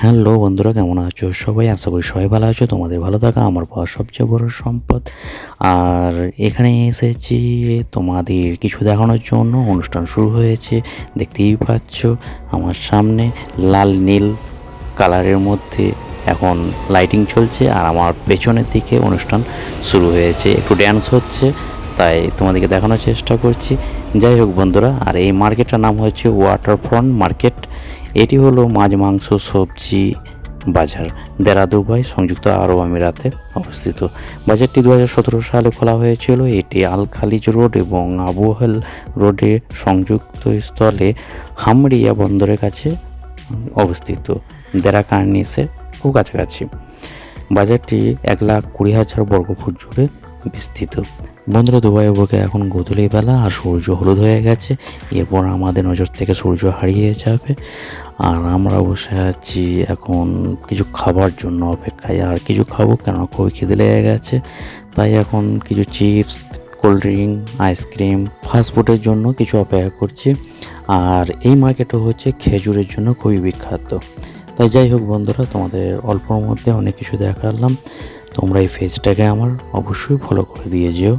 Hello বন্ধুরা, কেমন আছো সবাই? আশা করি সবাই ভালো আছো। তোমাদের ভালো থাকা আমার পাওয়া সবচেয়ে বড় সম্পদ। আর এখানে এসেছি তোমাদের কিছু দেখানোর জন্য। অনুষ্ঠান শুরু হয়েছে, দেখতেই পাচ্ছ আমার সামনে লাল নীল কালারের মধ্যে এখন লাইটিং চলছে, আর আমার পেছনের দিকে অনুষ্ঠান শুরু হয়েছে, একটু ড্যান্স হচ্ছে, তাই তোমাদেরকে দেখানোর চেষ্টা করছি। যাই হোক বন্ধুরা, আর এই মার্কেটটার নাম হচ্ছে ওয়াটারফ্রন্ট মার্কেট। এটি হলো মাছ, মাংস, সবজি বাজার, দেরা, দুবাই, সংযুক্ত আরব আমিরাতে অবস্থিত। বাজারটি 2017 সালে খোলা হয়েছিল। এটি আল খালিজ রোড এবং আবুহেল রোডের সংযুক্ত স্থলে হামরিয়া বন্দরের কাছে অবস্থিত, দেরা কার্নিসের খুব কাছাকাছি। বাজারটি 1,20,000 বর্গফুট জুড়ে বিস্তৃত। বন্ধুরা, দুবাই বুকে এখন গোধূলি বেলা আর সূর্য হলুদ হয়ে গেছে। এরপর আমাদের নজর থেকে সূর্য হারিয়ে যাবে, আর আমরা বসে আছি এখন কিছু খাবার জন্য অপেক্ষায়। আর কিছু খাবো, কেননা খুবই খিদে লেগে গেছে, তাই এখন কিছু চিপস, কোল্ড ড্রিঙ্ক, আইসক্রিম, ফাস্টফুডের জন্য কিছু অপেক্ষা করছি। আর এই মার্কেটও হচ্ছে খেজুরের জন্য খুবই বিখ্যাত। তাই যাই হোক বন্ধুরা, তোমাদের অল্পর মধ্যে অনেক কিছু দেখালাম। তোমরা এই পেজটাকে আমার অবশ্যই ফলো করে দিয়ে যেও।